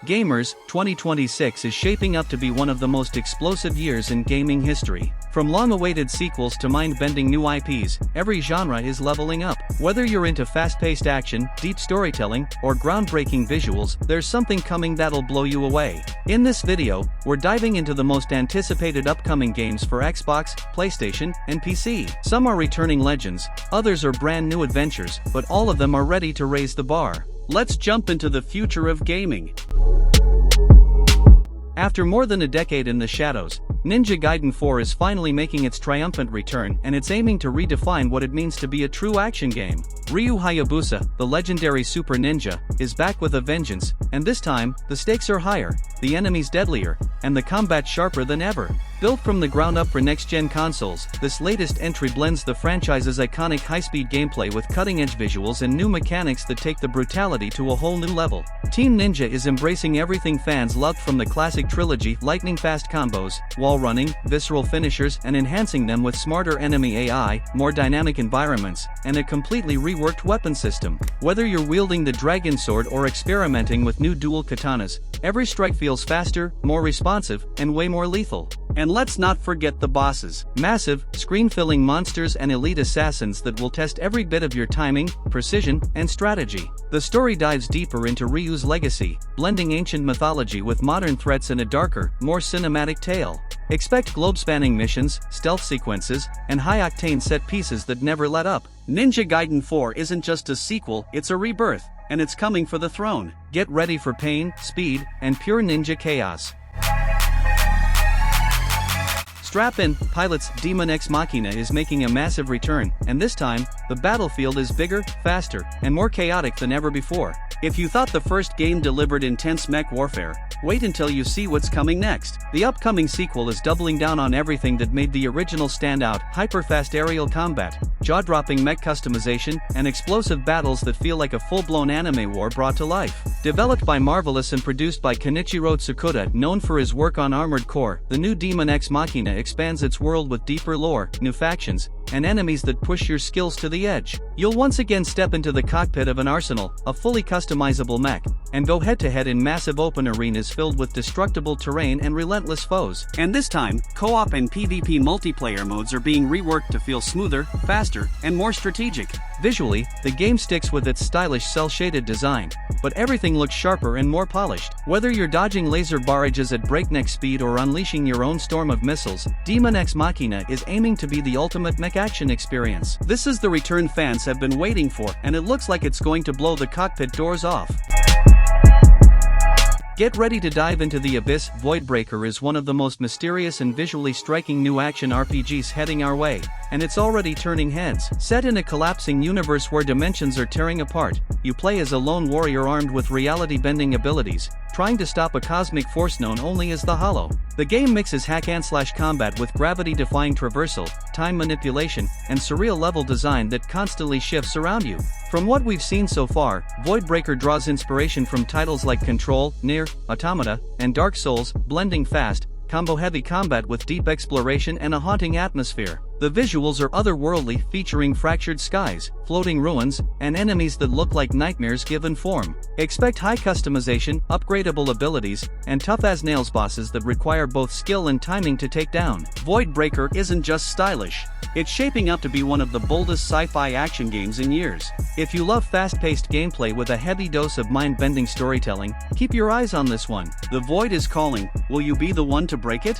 Gamers, 2026 is shaping up to be one of the most explosive years in gaming history. From long-awaited sequels to mind-bending new IPs, every genre is leveling up. Whether you're into fast-paced action, deep storytelling, or groundbreaking visuals, there's something coming that'll blow you away. In this video, we're diving into the most anticipated upcoming games for Xbox, PlayStation, and PC. Some are returning legends, others are brand new adventures, but all of them are ready to raise the bar. Let's jump into the future of gaming. After more than a decade in the shadows, Ninja Gaiden 4 is finally making its triumphant return, and it's aiming to redefine what it means to be a true action game. Ryu Hayabusa, the legendary Super Ninja, is back with a vengeance, and this time, the stakes are higher, the enemies deadlier, and the combat sharper than ever. Built from the ground up for next-gen consoles, this latest entry blends the franchise's iconic high-speed gameplay with cutting-edge visuals and new mechanics that take the brutality to a whole new level. Team Ninja is embracing everything fans loved from the classic trilogy: lightning-fast combos, wall running, visceral finishers, and enhancing them with smarter enemy AI, more dynamic environments, and a completely reworked weapon system. Whether you're wielding the dragon sword or experimenting with new dual katanas, every strike feels faster, more responsive, and way more lethal. And let's not forget the bosses. Massive, screen-filling monsters and elite assassins that will test every bit of your timing, precision, and strategy. The story dives deeper into Ryu's legacy, blending ancient mythology with modern threats in a darker, more cinematic tale. Expect globe-spanning missions, stealth sequences, and high-octane set pieces that never let up. Ninja Gaiden 4 isn't just a sequel, it's a rebirth, and it's coming for the throne. Get ready for pain, speed, and pure ninja chaos. Strap in, Pilot's Daemon X Machina is making a massive return, and this time, the battlefield is bigger, faster, and more chaotic than ever before. If you thought the first game delivered intense mech warfare, wait until you see what's coming next. The upcoming sequel is doubling down on everything that made the original stand out: hyper-fast aerial combat, jaw-dropping mech customization, and explosive battles that feel like a full-blown anime war brought to life. Developed by Marvelous and produced by Kenichiro Tsukuda, known for his work on Armored Core, the new Daemon X Machina expands its world with deeper lore, new factions, and enemies that push your skills to the edge. You'll once again step into the cockpit of an arsenal, a fully customizable mech, and go head-to-head in massive open arenas filled with destructible terrain and relentless foes. And this time, co-op and PvP multiplayer modes are being reworked to feel smoother, faster, and more strategic. Visually, the game sticks with its stylish cel-shaded design, but everything looks sharper and more polished. Whether you're dodging laser barrages at breakneck speed or unleashing your own storm of missiles, Daemon X Machina is aiming to be the ultimate mech action experience. This is the return fans have been waiting for, and it looks like it's going to blow the cockpit doors off. Get ready to dive into the abyss. Voidbreaker is one of the most mysterious and visually striking new action RPGs heading our way, and it's already turning heads. Set in a collapsing universe where dimensions are tearing apart, you play as a lone warrior armed with reality-bending abilities, trying to stop a cosmic force known only as the Hollow. The game mixes hack-and-slash combat with gravity-defying traversal, time manipulation, and surreal level design that constantly shifts around you. From what we've seen so far, Voidbreaker draws inspiration from titles like Control, Nier, Automata, and Dark Souls, blending fast, combo-heavy combat with deep exploration and a haunting atmosphere. The visuals are otherworldly, featuring fractured skies, floating ruins, and enemies that look like nightmares given form. Expect high customization, upgradable abilities, and tough-as-nails bosses that require both skill and timing to take down. Voidbreaker isn't just stylish, it's shaping up to be one of the boldest sci-fi action games in years. If you love fast-paced gameplay with a heavy dose of mind-bending storytelling, keep your eyes on this one. The Void is calling. Will you be the one to break it?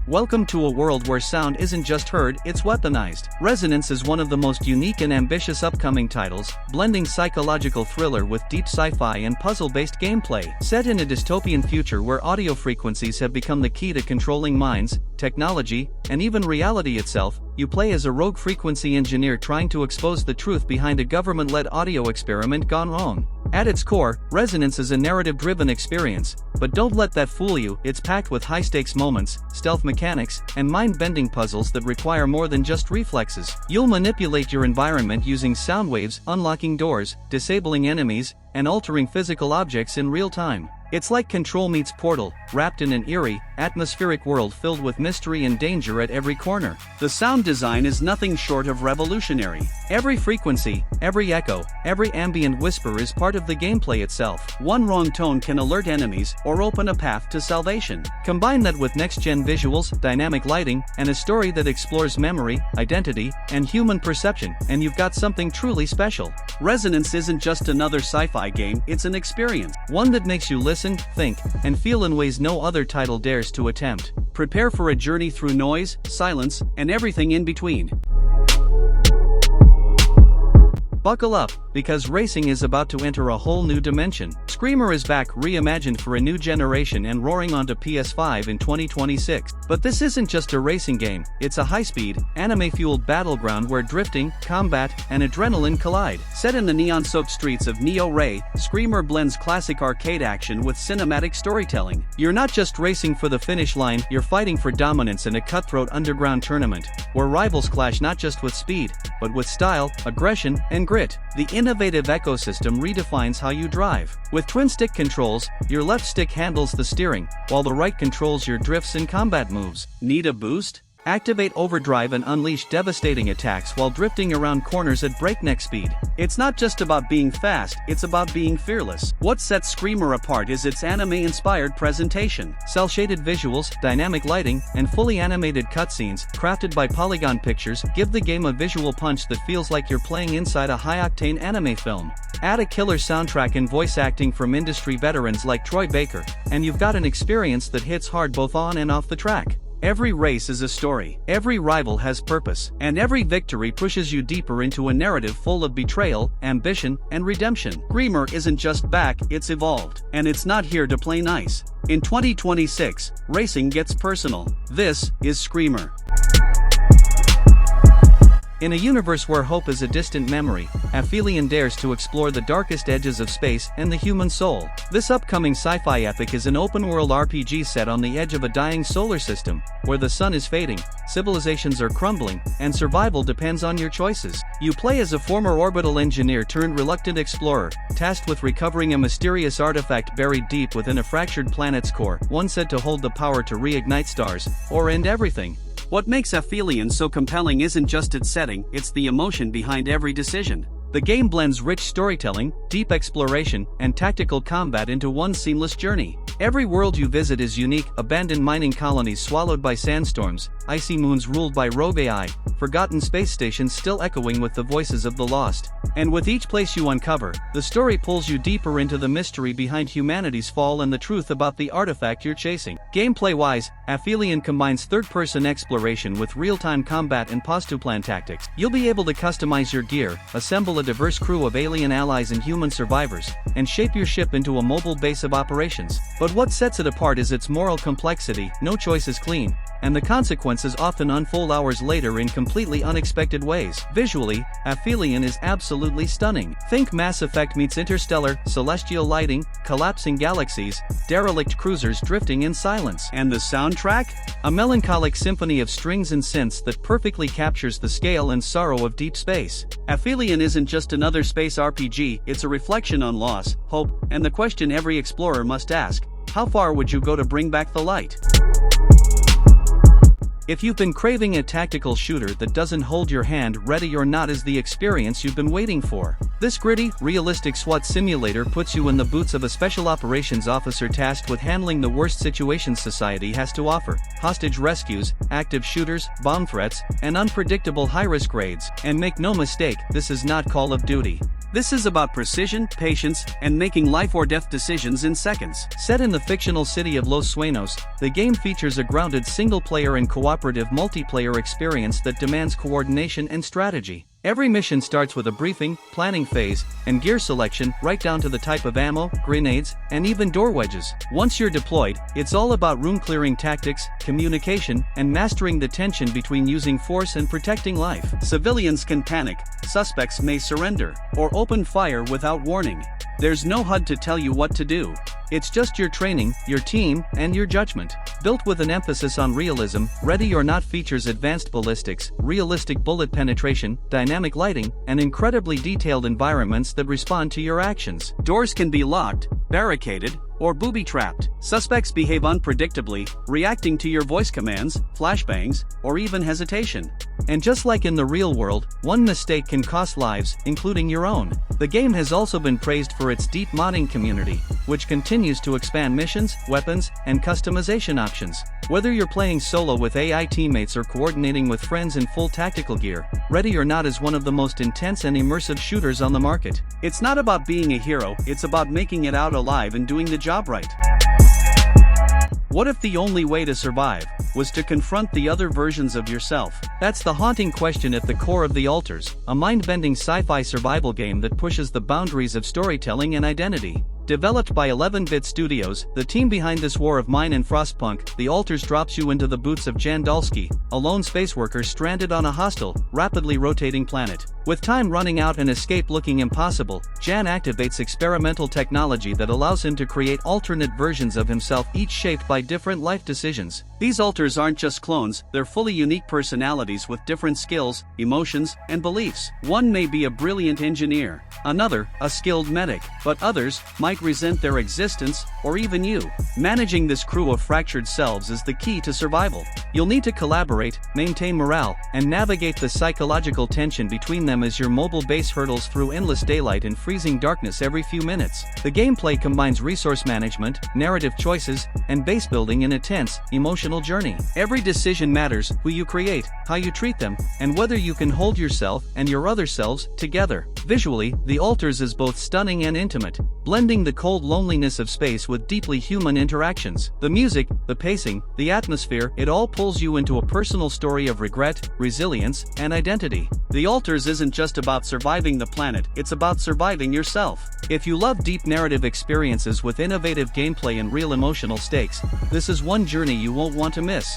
Welcome to a world where sound isn't just heard, it's weaponized. Resonance is one of the most unique and ambitious upcoming titles, blending psychological thriller with deep sci-fi and puzzle-based gameplay. Set in a dystopian future where audio frequencies have become the key to controlling minds, technology, and even reality itself, you play as a rogue frequency engineer trying to expose the truth behind a government-led audio experiment gone wrong. At its core, Resonance is a narrative-driven experience, but don't let that fool you. It's packed with high-stakes moments, stealth mechanics, and mind-bending puzzles that require more than just reflexes. You'll manipulate your environment using sound waves, unlocking doors, disabling enemies, and altering physical objects in real time. It's like Control meets Portal, wrapped in an eerie, atmospheric world filled with mystery and danger at every corner. The sound design is nothing short of revolutionary. Every frequency, every echo, every ambient whisper is part of the gameplay itself. One wrong tone can alert enemies or open a path to salvation. Combine that with next-gen visuals, dynamic lighting, and a story that explores memory, identity, and human perception, and you've got something truly special. Resonance isn't just another sci-fi game, it's an experience. One that makes you listen, think, and feel in ways no other title dares to attempt. Prepare for a journey through noise, silence, and everything in between. Buckle up, because racing is about to enter a whole new dimension. Screamer is back, reimagined for a new generation and roaring onto PS5 in 2026. But this isn't just a racing game, it's a high-speed, anime-fueled battleground where drifting, combat, and adrenaline collide. Set in the neon-soaked streets of Nioh, Screamer blends classic arcade action with cinematic storytelling. You're not just racing for the finish line, you're fighting for dominance in a cutthroat underground tournament, where rivals clash not just with speed, but with style, aggression, and grit. The innovative ecosystem redefines how you drive. With twin-stick controls, your left stick handles the steering, while the right controls your drifts and combat moves. Need a boost? Activate overdrive and unleash devastating attacks while drifting around corners at breakneck speed. It's not just about being fast, it's about being fearless. What sets Screamer apart is its anime-inspired presentation. Cel-shaded visuals, dynamic lighting, and fully animated cutscenes, crafted by Polygon Pictures, give the game a visual punch that feels like you're playing inside a high-octane anime film. Add a killer soundtrack and voice acting from industry veterans like Troy Baker, and you've got an experience that hits hard both on and off the track. Every race is a story, every rival has purpose, and every victory pushes you deeper into a narrative full of betrayal, ambition, and redemption. Screamer isn't just back, it's evolved, and it's not here to play nice. In 2026, racing gets personal. This is Screamer. In a universe where hope is a distant memory, Aphelion dares to explore the darkest edges of space and the human soul. This upcoming sci-fi epic is an open-world RPG set on the edge of a dying solar system, where the sun is fading, civilizations are crumbling, and survival depends on your choices. You play as a former orbital engineer turned reluctant explorer, tasked with recovering a mysterious artifact buried deep within a fractured planet's core, one said to hold the power to reignite stars, or end everything. What makes Aphelion so compelling isn't just its setting, it's the emotion behind every decision. The game blends rich storytelling, deep exploration, and tactical combat into one seamless journey. Every world you visit is unique, abandoned mining colonies swallowed by sandstorms, icy moons ruled by rogue AI, forgotten space stations still echoing with the voices of the lost. And with each place you uncover, the story pulls you deeper into the mystery behind humanity's fall and the truth about the artifact you're chasing. Gameplay-wise, Aphelion combines third-person exploration with real-time combat and pause-to-plan tactics. You'll be able to customize your gear, assemble a diverse crew of alien allies and human survivors, and shape your ship into a mobile base of operations. But what sets it apart is its moral complexity. No choice is clean, and the consequences often unfold hours later in completely unexpected ways. Visually, Aphelion is absolutely stunning. Think Mass Effect meets Interstellar, celestial lighting, collapsing galaxies, derelict cruisers drifting in silence. And the soundtrack? A melancholic symphony of strings and synths that perfectly captures the scale and sorrow of deep space. Aphelion isn't just another space RPG, it's a reflection on loss, hope, and the question every explorer must ask: how far would you go to bring back the light? If you've been craving a tactical shooter that doesn't hold your hand, Ready or Not is the experience you've been waiting for. This gritty, realistic SWAT simulator puts you in the boots of a special operations officer tasked with handling the worst situations society has to offer: hostage rescues, active shooters, bomb threats, and unpredictable high-risk raids. And make no mistake, this is not Call of Duty. This is about precision, patience, and making life-or-death decisions in seconds. Set in the fictional city of Los Sueños, the game features a grounded single-player and cooperative multiplayer experience that demands coordination and strategy. Every mission starts with a briefing, planning phase, and gear selection, right down to the type of ammo, grenades, and even door wedges. Once you're deployed, it's all about room-clearing tactics, communication, and mastering the tension between using force and protecting life. Civilians can panic, suspects may surrender, or open fire without warning. There's no HUD to tell you what to do. It's just your training, your team, and your judgment. Built with an emphasis on realism, Ready or Not features advanced ballistics, realistic bullet penetration, dynamic lighting, and incredibly detailed environments that respond to your actions. Doors can be locked, barricaded, or booby-trapped. Suspects behave unpredictably, reacting to your voice commands, flashbangs, or even hesitation. And just like in the real world, one mistake can cost lives, including your own. The game has also been praised for its deep modding community, which continues to expand missions, weapons, and customization options. Whether you're playing solo with AI teammates or coordinating with friends in full tactical gear, Ready or Not is one of the most intense and immersive shooters on the market. It's not about being a hero, it's about making it out alive and doing the job right. What if the only way to survive was to confront the other versions of yourself? That's the haunting question at the core of The Alters, a mind-bending sci-fi survival game that pushes the boundaries of storytelling and identity. Developed by 11-Bit Studios, the team behind This War of Mine and Frostpunk, The Alters drops you into the boots of Jan Dalsky, a lone spaceworker stranded on a hostile, rapidly rotating planet. With time running out and escape looking impossible, Jan activates experimental technology that allows him to create alternate versions of himself, each shaped by different life decisions. These alters aren't just clones, they're fully unique personalities with different skills, emotions, and beliefs. One may be a brilliant engineer, another, a skilled medic, but others might resent their existence, or even you. Managing this crew of fractured selves is the key to survival. You'll need to collaborate, maintain morale, and navigate the psychological tension between them as your mobile base hurtles through endless daylight and freezing darkness every few minutes. The gameplay combines resource management, narrative choices, and base building in a tense, emotional journey. Every decision matters: who you create, how you treat them, and whether you can hold yourself and your other selves together. Visually, The Alters is both stunning and intimate, blending the cold loneliness of space with deeply human interactions. The music, the pacing, the atmosphere, it all pulls you into a personal story of regret, resilience, and identity. The Alters isn't just about surviving the planet, it's about surviving yourself. If you love deep narrative experiences with innovative gameplay and real emotional stakes, this is one journey you won't want to miss.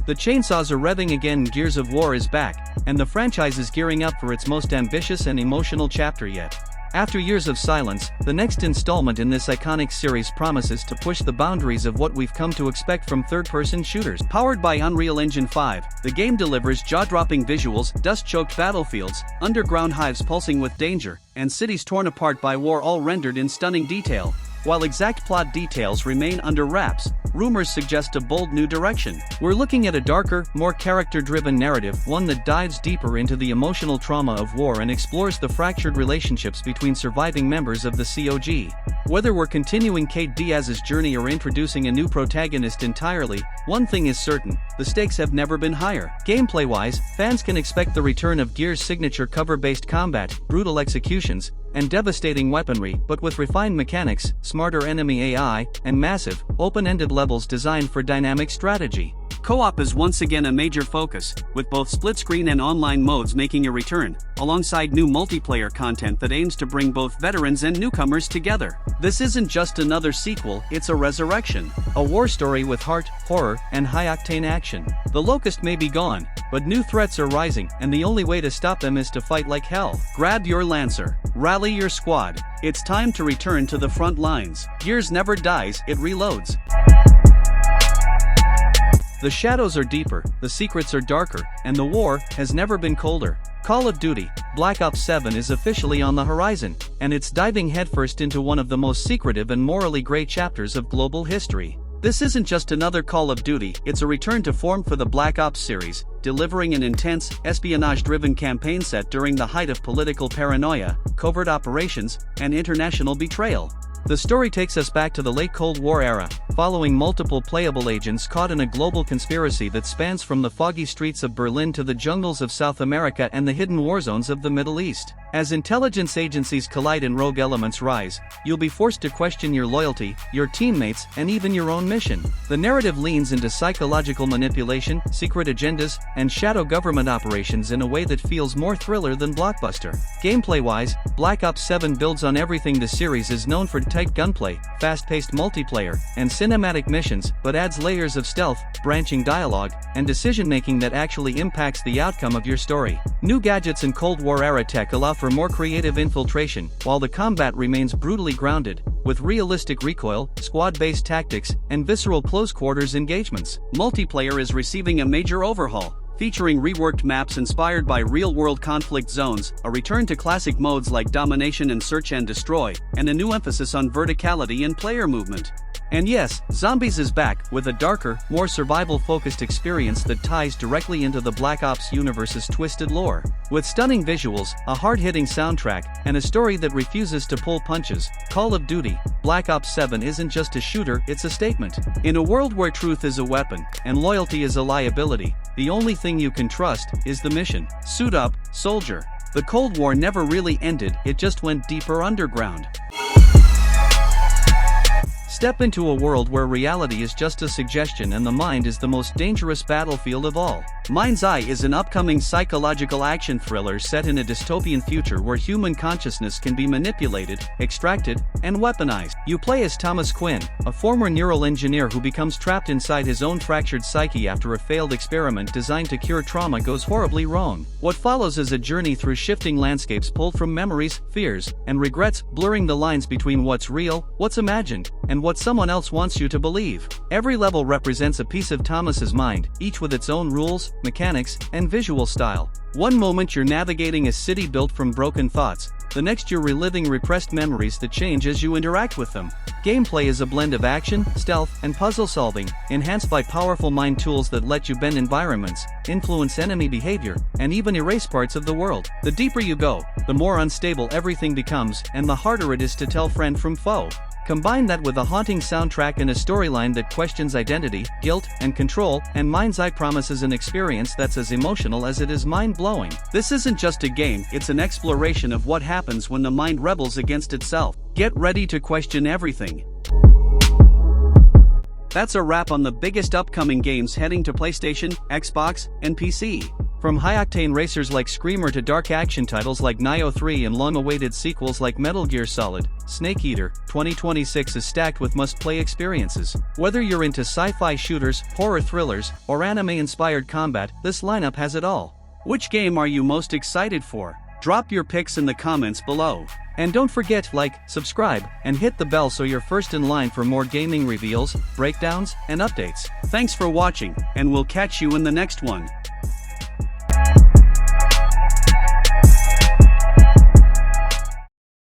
The chainsaws are revving again, Gears of War is back, and the franchise is gearing up for its most ambitious and emotional chapter yet. After years of silence, the next installment in this iconic series promises to push the boundaries of what we've come to expect from third-person shooters. Powered by Unreal Engine 5, the game delivers jaw-dropping visuals, dust-choked battlefields, underground hives pulsing with danger, and cities torn apart by war, all rendered in stunning detail. While exact plot details remain under wraps, rumors suggest a bold new direction. We're looking at a darker, more character-driven narrative, one that dives deeper into the emotional trauma of war and explores the fractured relationships between surviving members of the COG. Whether we're continuing Kate Diaz's journey or introducing a new protagonist entirely, one thing is certain: the stakes have never been higher. Gameplay-wise, fans can expect the return of Gears' signature cover-based combat, brutal executions, and devastating weaponry, but with refined mechanics, smarter enemy AI, and massive, open-ended levels designed for dynamic strategy. Co-op is once again a major focus, with both split-screen and online modes making a return, alongside new multiplayer content that aims to bring both veterans and newcomers together. This isn't just another sequel, it's a resurrection. A war story with heart, horror, and high-octane action. The Locust may be gone, but new threats are rising, and the only way to stop them is to fight like hell. Grab your Lancer, rally your squad. It's time to return to the front lines. Gears never dies, it reloads. The shadows are deeper, the secrets are darker, and the war has never been colder. Call of Duty: Black Ops 7 is officially on the horizon, and it's diving headfirst into one of the most secretive and morally gray chapters of global history. This isn't just another Call of Duty, it's a return to form for the Black Ops series, delivering an intense, espionage-driven campaign set during the height of political paranoia, covert operations, and international betrayal. The story takes us back to the late Cold War era, following multiple playable agents caught in a global conspiracy that spans from the foggy streets of Berlin to the jungles of South America and the hidden war zones of the Middle East. As intelligence agencies collide and rogue elements rise, you'll be forced to question your loyalty, your teammates, and even your own mission. The narrative leans into psychological manipulation, secret agendas, and shadow government operations in a way that feels more thriller than blockbuster. Gameplay-wise, Black Ops 7 builds on everything the series is known for: tight gunplay, fast-paced multiplayer, and cinematic missions, but adds layers of stealth, branching dialogue, and decision-making that actually impacts the outcome of your story. New gadgets and Cold War-era tech allow for more creative infiltration, while the combat remains brutally grounded, with realistic recoil, squad-based tactics, and visceral close-quarters engagements. Multiplayer is receiving a major overhaul, featuring reworked maps inspired by real-world conflict zones, a return to classic modes like domination and search and destroy, and a new emphasis on verticality and player movement. And yes, Zombies is back, with a darker, more survival-focused experience that ties directly into the Black Ops universe's twisted lore. With stunning visuals, a hard-hitting soundtrack, and a story that refuses to pull punches, Call of Duty: Black Ops 7 isn't just a shooter, it's a statement. In a world where truth is a weapon, and loyalty is a liability, the only thing you can trust is the mission. Suit up, soldier. The Cold War never really ended, it just went deeper underground. Step into a world where reality is just a suggestion and the mind is the most dangerous battlefield of all. Mind's Eye is an upcoming psychological action thriller set in a dystopian future where human consciousness can be manipulated, extracted, and weaponized. You play as Thomas Quinn, a former neural engineer who becomes trapped inside his own fractured psyche after a failed experiment designed to cure trauma goes horribly wrong. What follows is a journey through shifting landscapes pulled from memories, fears, and regrets, blurring the lines between what's real, what's imagined, and what someone else wants you to believe. Every level represents a piece of Thomas's mind, each with its own rules, mechanics, and visual style. One moment you're navigating a city built from broken thoughts, the next you're reliving repressed memories that change as you interact with them. Gameplay is a blend of action, stealth, and puzzle solving, enhanced by powerful mind tools that let you bend environments, influence enemy behavior, and even erase parts of the world. The deeper you go, the more unstable everything becomes, and the harder it is to tell friend from foe. Combine that with a haunting soundtrack and a storyline that questions identity, guilt, and control, and Mind's Eye promises an experience that's as emotional as it is mind-blowing. This isn't just a game, it's an exploration of what happens when the mind rebels against itself. Get ready to question everything. That's a wrap on the biggest upcoming games heading to PlayStation, Xbox, and PC. From high-octane racers like Screamer to dark action titles like Nioh 3 and long-awaited sequels like Metal Gear Solid, Snake Eater, 2026 is stacked with must-play experiences. Whether you're into sci-fi shooters, horror thrillers, or anime-inspired combat, this lineup has it all. Which game are you most excited for? Drop your picks in the comments below. And don't forget, like, subscribe, and hit the bell so you're first in line for more gaming reveals, breakdowns, and updates. Thanks for watching, and we'll catch you in the next one.